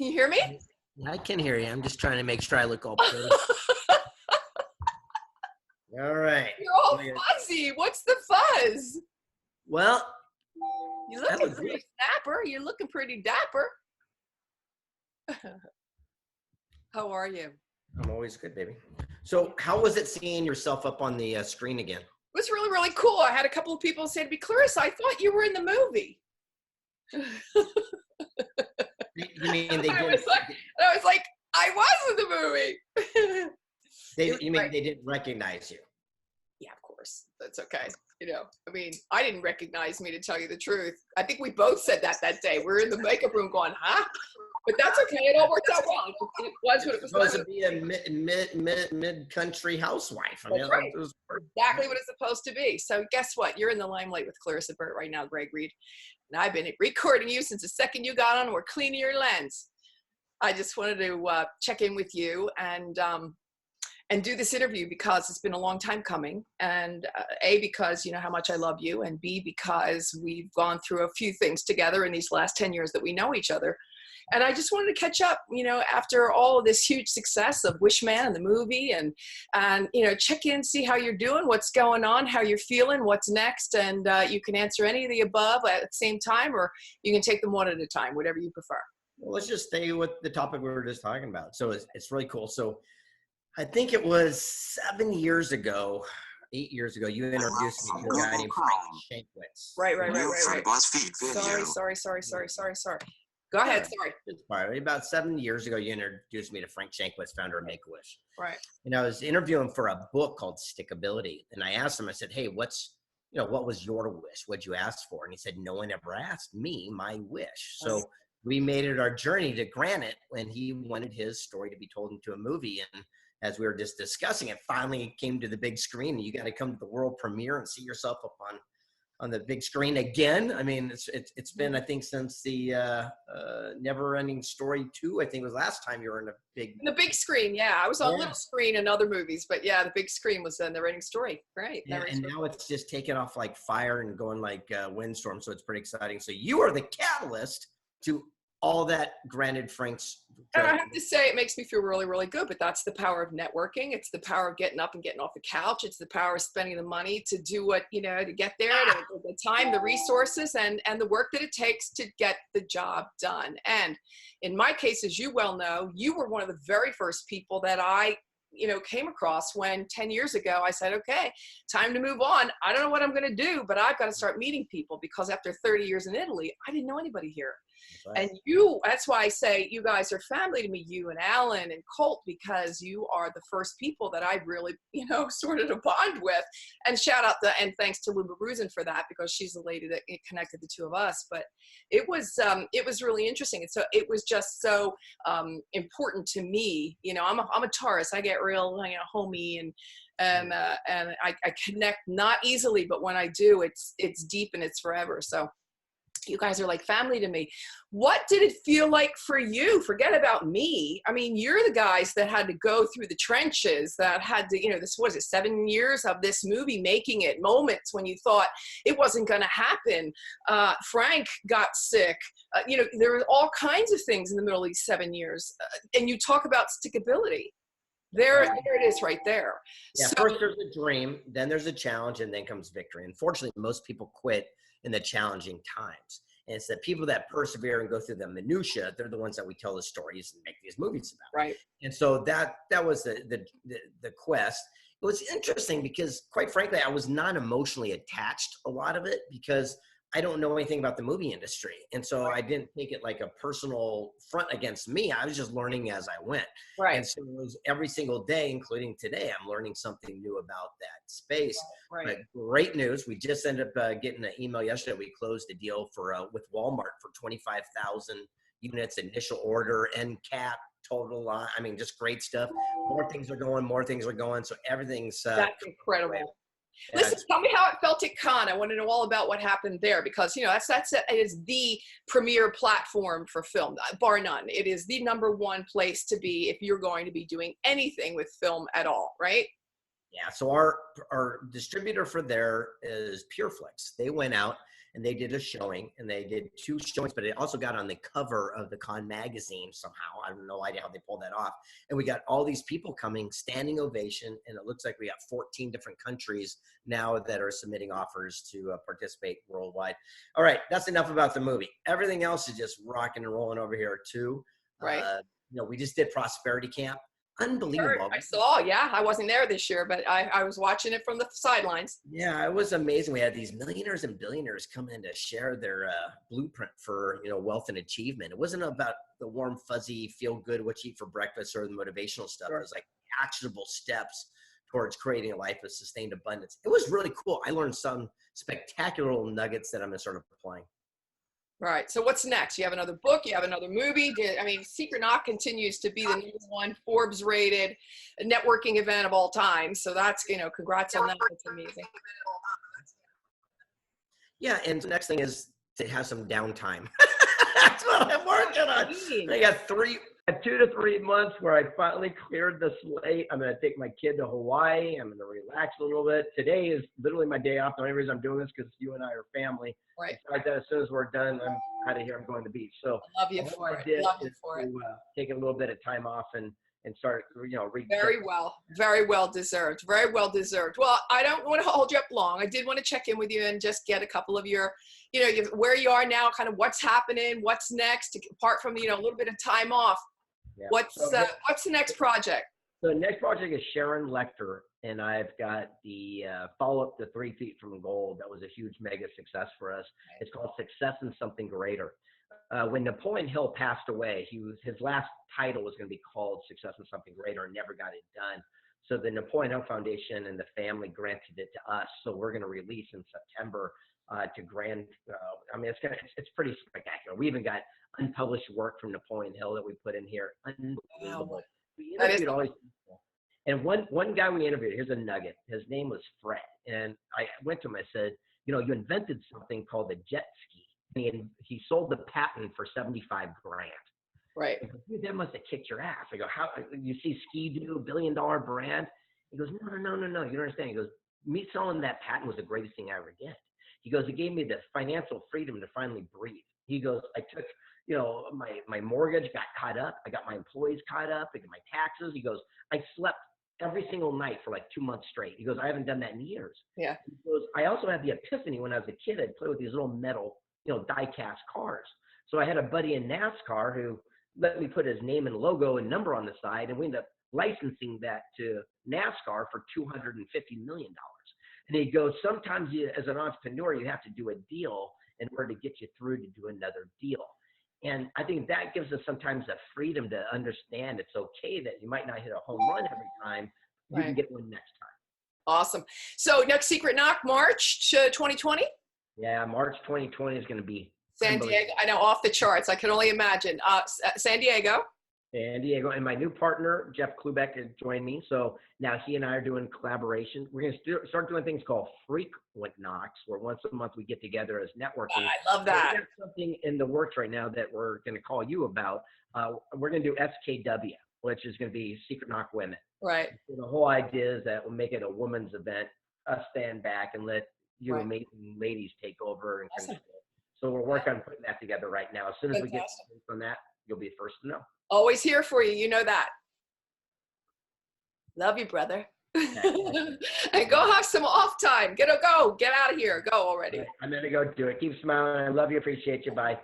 Can you hear me? I can hear you. I'm just trying to make sure I look all pretty. All right. You're all fuzzy. What's the fuzz? Well, you're looking pretty snapper. You're looking pretty dapper. How are you? I'm always good, baby. So how was it seeing yourself up on the screen again? It was really, really cool. I had a couple of people say to me, Clarissa, I thought you were in the movie. You mean they didn't? I was like, I was in the movie. You mean they didn't recognize you? Yeah, of course. That's okay. You know, I mean, I didn't recognize me, to tell you the truth. I think we both said that day. We were in the makeup room going, huh? But that's okay. It all worked out well. It was what it was supposed to be a mid-country housewife. I mean, that's right. It was exactly what it's supposed to be. So guess what? You're in the limelight with Clarissa Burt right now, Greg Reid. And I've been recording you since the second you got on. We're cleaning your lens. I just wanted to check in with you and do this interview because it's been a long time coming. And A, because you know how much I love you, and B, because we've gone through a few things together in these last 10 years that we know each other. And I just wanted to catch up, you know, after all of this huge success of Wishman and the movie, and you know, check in, see how you're doing, what's going on, how you're feeling, what's next. And you can answer any of the above at the same time, or you can take them one at a time, whatever you prefer. Well, let's just stay with the topic we were just talking about. So it's really cool. So I think it was 8 years ago, you introduced me to a guy named Shankwitz. Right. Sorry. Go ahead. Sorry. About 7 years ago, you introduced me to Frank Shankwitz, founder of Make-A-Wish. Right. And I was interviewing for a book called Stickability. And I asked him, I said, hey, what was your wish? What'd you ask for? And he said, no one ever asked me my wish. So we made it our journey to grant it when he wanted his story to be told into a movie. And as we were just discussing, it finally came to the big screen. You got to come to the world premiere and see yourself up on the big screen again. I mean, it's been, I think, since the Never Ending Story 2, I think was last time you were in the big screen. Yeah, I was on little screen in other movies, but yeah, the big screen was the Never Ending Story. Right. Yeah, and now it's just taking off like fire and going like windstorm. So it's pretty exciting. So you are the catalyst to all that granted Frank's. And I have to say, it makes me feel really, really good, but that's the power of networking. It's the power of getting up and getting off the couch. It's the power of spending the money to do what, you know, to get there, the time, the resources, and the work that it takes to get the job done. And in my case, as you well know, you were one of the very first people that I came across when 10 years ago, I said, okay, time to move on. I don't know what I'm going to do, but I've got to start meeting people, because after 30 years in Italy, I didn't know anybody here. Right. And that's why I say you guys are family to me, you and Alan and Colt, because you are the first people that I really, sort of a bond with. And shout out and thanks to Luba Brusen for that, because she's the lady that connected the two of us. But it was really interesting. And so it was just so important to me. I'm a Taurus. I get real, homey and I connect not easily, but when I do, it's deep and it's forever. So you guys are like family to me. What did it feel like for you? Forget about me. I mean, you're the guys that had to go through the trenches, that had to, this was 7 years of this movie, making it, moments when you thought it wasn't going to happen. Frank got sick. There were all kinds of things in the middle of these 7 years. And you talk about stickability. There it is right there. Yeah, so, first there's a dream, then there's a challenge, and then comes victory. Unfortunately, most people quit in the challenging times. And it's the people that persevere and go through the minutia, they're the ones that we tell the stories and make these movies about. Right. And so that was the quest. It was interesting because, quite frankly, I was not emotionally attached a lot of it, because I don't know anything about the movie industry. And so I didn't take it like a personal front against me. I was just learning as I went. Right. And so it was every single day, including today, I'm learning something new about that space. Right. But great news. We just ended up getting an email yesterday. We closed a deal with Walmart for 25,000 units, initial order, end cap, total lot. I mean, just great stuff. More things are going. So everything's that's incredible. Listen, tell me how it felt at Cannes. I want to know all about what happened there, because it is the premier platform for film, bar none. It is the #1 place to be if you're going to be doing anything with film at all, right? Yeah. So our distributor for there is PureFlix. They went out and they did a showing, and they did 2 showings, but it also got on the cover of the Con magazine somehow. I have no idea how they pulled that off. And we got all these people coming, standing ovation, and it looks like we got 14 different countries now that are submitting offers to participate worldwide. All right, that's enough about the movie. Everything else is just rocking and rolling over here too. Right. We just did Prosperity Camp. Unbelievable. I saw, yeah. I wasn't there this year, but I was watching it from the sidelines. Yeah, it was amazing. We had these millionaires and billionaires come in to share their blueprint for, wealth and achievement. It wasn't about the warm, fuzzy, feel good, what you eat for breakfast or the motivational stuff. Sure. It was like actionable steps towards creating a life of sustained abundance. It was really cool. I learned some spectacular little nuggets that I'm going to start applying. Right. So what's next? You have another book, you have another movie. Secret Knock continues to be the #1 Forbes rated networking event of all time. So that's, congrats on that. That's amazing. Yeah. And the next thing is to have some downtime. That's what I'm working on. I got 2 to 3 months where I finally cleared the slate. I'm going to take my kid to Hawaii. I'm going to relax a little bit. Today is literally my day off. The only reason I'm doing this is because you and I are family. Right. Besides that, as soon as we're done, I'm out of here. I'm going to the beach. So I love you for it. Love you for it. Take a little bit of time off and start, Very well deserved. Very well deserved. Well, I don't want to hold you up long. I did want to check in with you and just get a couple of your, where you are now, kind of what's happening, what's next, apart from, a little bit of time off. Yeah. What's the next project? So the next project is Sharon Lecter, and I've got the follow-up to 3 Feet from Gold. That was a huge mega success for us. It's called Success in Something Greater. When Napoleon Hill passed away, his last title was going to be called Success in Something Greater, and never got it done. So the Napoleon Hill Foundation and the family granted it to us. So we're going to release in September to grand. It's pretty spectacular. We even got unpublished work from Napoleon Hill that we put in here. Unbelievable. We interviewed all these people. And one guy we interviewed, here's a nugget. His name was Fred. And I went to him, I said, you invented something called a jet ski. And he sold the patent for $75,000. Right. I go, dude, that must have kicked your ass. I go, how you see Ski-Doo, $1 billion brand? He goes, no. You don't understand. He goes, me selling that patent was the greatest thing I ever did. He goes, it gave me the financial freedom to finally breathe. He goes, I took, my mortgage got caught up. I got my employees caught up. I got my taxes. He goes, I slept every single night for like 2 months straight. He goes, I haven't done that in years. Yeah. He goes, I also had the epiphany when I was a kid. I'd play with these little metal, die-cast cars. So I had a buddy in NASCAR who let me put his name and logo and number on the side, and we ended up licensing that to NASCAR for $250 million. And he goes, sometimes as an entrepreneur, you have to do a deal in order to get you through to do another deal. And I think that gives us sometimes the freedom to understand it's okay that you might not hit a home run every time. You can get one next time. Awesome. So next Secret Knock, March 2020? Yeah, March 2020 is going to be San Diego. I know, off the charts. I can only imagine. San Diego. San Diego. And my new partner, Jeff Klubeck, has joined me. So now he and I are doing collaboration. We're going to start doing things called frequent knocks, where once a month we get together as networking. I love that. We got something in the works right now that we're going to call you about. We're going to do SKW, which is going to be Secret Knock Women. Right. So the whole idea is that we'll make it a women's event, us stand back and let you amazing ladies take over. And awesome. So we're working on putting that together right now. As soon as we get on that, you'll be the first to know. Always here for you. You know that. Love you, brother. And go have some off time. Get out of here. Go already. I'm going to go do it. Keep smiling. I love you. Appreciate you. Bye.